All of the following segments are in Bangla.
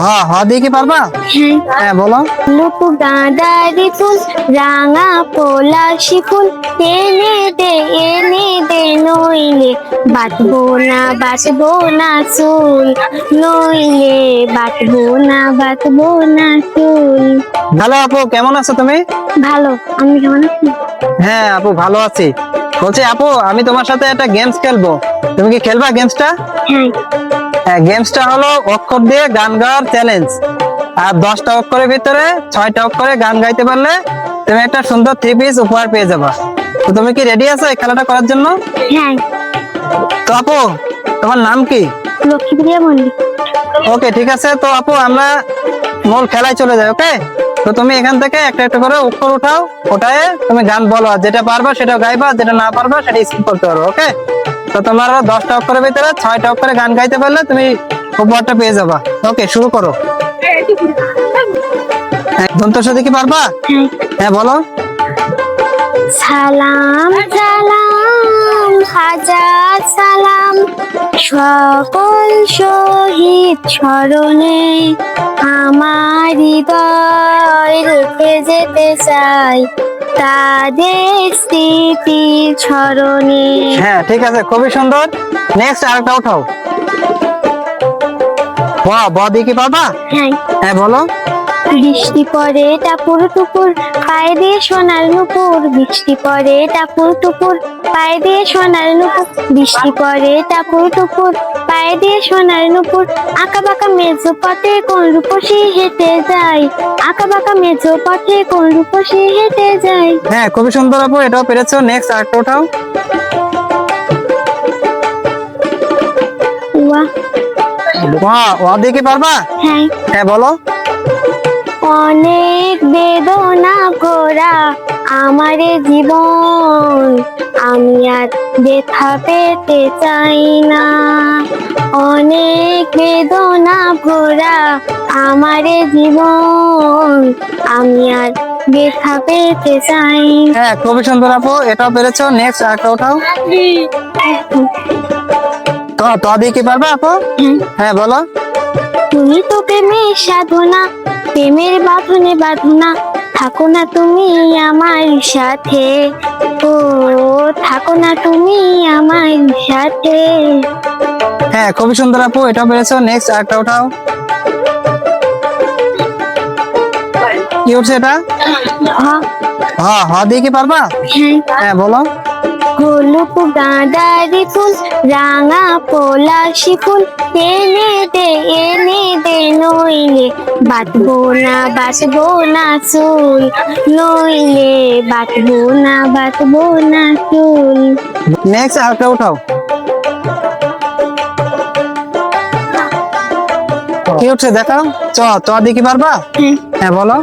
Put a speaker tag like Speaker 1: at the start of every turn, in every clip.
Speaker 1: হ্যাঁ হ্যাঁ দিয়ে কি পারবা? হ্যাঁ বলো।
Speaker 2: লুকু গাঁদারি ফুল রাঙা পলাশি ফুল এনে দে নইলে বাঁধবো না চুল, নইলে বাঁধবো না চুল।
Speaker 1: হ্যালো আপু, কেমন আছো তুমি?
Speaker 2: ভালো, আমি কেমন আছি?
Speaker 1: হ্যাঁ আপু ভালো আছি। বলছি আপু, আমি তোমার সাথে একটা গেমস খেলবো, তুমি কি খেলবা গেমসটা?
Speaker 2: হ্যাঁ।
Speaker 1: হ্যাঁ, গেমসটা হলো অক্ষর দিয়ে গান গাওয়ার চ্যালেঞ্জ। আর 10টা অক্ষরের ভিতরে 6টা অক্ষরে গান গাইতে পারলে তুমি একটা সুন্দর 3 পিস উপহার পেয়ে যাবা। তো তুমি কি রেডি আছো এই খেলাটা করার জন্য?
Speaker 2: হ্যাঁ।
Speaker 1: তো আপু, তোমার নাম কি?
Speaker 2: লক্ষ্মীপ্রিয়া মল্লিক।
Speaker 1: ওকে ঠিক আছে, তো আপু আমরা মূল খেলায় চলে যাই। ওকে, তো তুমি এখান থেকে একটা একটা করে অক্ষর উঠাও, ওটায় তুমি গান বলো, আর যেটা পারবা সেটা গাইবা, যেটা না পারবা সেটা স্কিপ করতে পারো। ওকে, তো তোমার 10টা অক্ষরের ভিতরে 6টা অক্ষরে গান গাইতে পারলে তুমি উপহারটা পেয়ে যাবা। ওকে, শুরু করো। দন্তস্ব কি পারবা?
Speaker 2: হ্যাঁ।
Speaker 1: হ্যাঁ বলো।
Speaker 2: সালাম সালাম হাজার সালাম সকল শহীদ স্মরণে আমার হৃদয় রেখে যেতে চাই তাদের স্মৃতি স্মরণে।
Speaker 1: হ্যাঁ ঠিক আছে, খুবই সুন্দর। নেক্সট আরেকটা উঠাও। বাহ, বাহ দিয়ে কি পারবা?
Speaker 2: হ্যাঁ।
Speaker 1: হ্যাঁ বলো।
Speaker 2: বৃষ্টি পড়ে টাপুর টুপুর পায়ে দিয়ে সোনার নুপুর, বৃষ্টি পড়ে টাপুর টুপুর পায়ে দিয়ে সোনার নুপুর, বৃষ্টি পড়ে টাপুর টুপুর পায়ে দিয়ে সোনার নুপুর, আঁকা বাঁকা মেজো পথে কোন রূপসী হেঁটে যায়, আঁকা বাঁকা মেজো পথে কোন রূপসী হেঁটে যায়।
Speaker 1: হ্যাঁ খুবই সুন্দর আপু, এটাও পেরেছো। নেক্সট আরেকটা উঠাও।
Speaker 2: বাহ।
Speaker 1: বাহ, বাহ দিয়ে কি পারবা?
Speaker 2: হ্যাঁ।
Speaker 1: হ্যাঁ বলো।
Speaker 2: অনেক বেদনা ভরা আমার জীবন, আমি আর ব্যথা পেতে চাই না, অনেক বেদনা ভরা আমার জীবন, আমি আর ব্যথা পেতে চাই।
Speaker 1: হ্যাঁ খুবই সুন্দর আপু, এটাও পেরেছো। নেক্সট আরেকটা উঠাও। তো দিয়ে কি পারবা আপু? হ্যাঁ বলো।
Speaker 2: তুমি তো প্রেমের সাধনা, প্রেমের বাঁধনে বাঁধনা, থাকো না তুমি আমার সাথে, ও থাকো না তুমি আমার সাথে।
Speaker 1: হ্যাঁ খুবই সুন্দর আপু, এটাও পেরেছো। নেক্সট আরেকটা উঠাও। কি উঠছে এটা? হ্যাঁ হ্যাঁ দিয়ে কি পারবা? হ্যাঁ বলো।
Speaker 2: হলুদ গাঁদারি ফুল রাঙা পলাশি ফুল এনে দে নইলে বাঁধবো না চুল, নইলে বাঁধবো না চুল।
Speaker 1: নেক্সট আরেকটা উঠাও। কি উঠছে দেখাও। চ দিয়ে কি পারবা? হ্যাঁ বলো।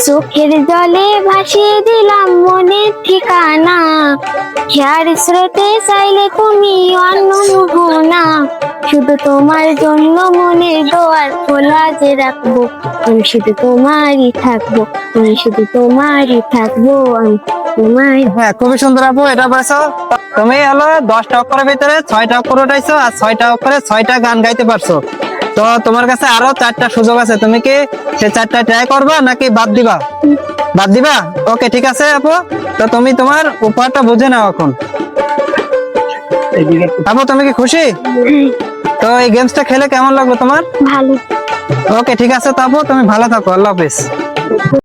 Speaker 2: চোখের জলে ভাসিয়ে দিলাম মনের ঠিকানা, খেয়ার স্রোতে চাইলে তুমি অন্য মোহনা, শুধু তোমার জন্য মনের দোয়ার খোলা যে রাখবো, আমি শুধু তোমারই থাকবো, আমি শুধু তোমারই থাকবো, আমি তোমার।
Speaker 1: হ্যাঁ খুবই সুন্দর আপু, এটা পারছো। তুমি হলো 10টা অক্ষরের ভিতরে 6টা অক্ষর উঠাইছো, আর 6টা অক্ষরে 6টা গান গাইতে পারছো। তো তোমার কাছে আরো 4টা সুযোগ আছে, তুমি কি সে 4টা ট্রাই করবা নাকি বাদ দিবা? বাদ দিবা। ওকে ঠিক আছে আপু, তো তুমি তোমার উপহারটা বুঝে নাও এখন। আপু তুমি কি খুশি? তো এই গেমসটা খেলে কেমন লাগলো তোমার?
Speaker 2: ভালো।
Speaker 1: ওকে ঠিক আছে, তো আপু তুমি ভালো থাকো, আল্লাহ হাফেজ।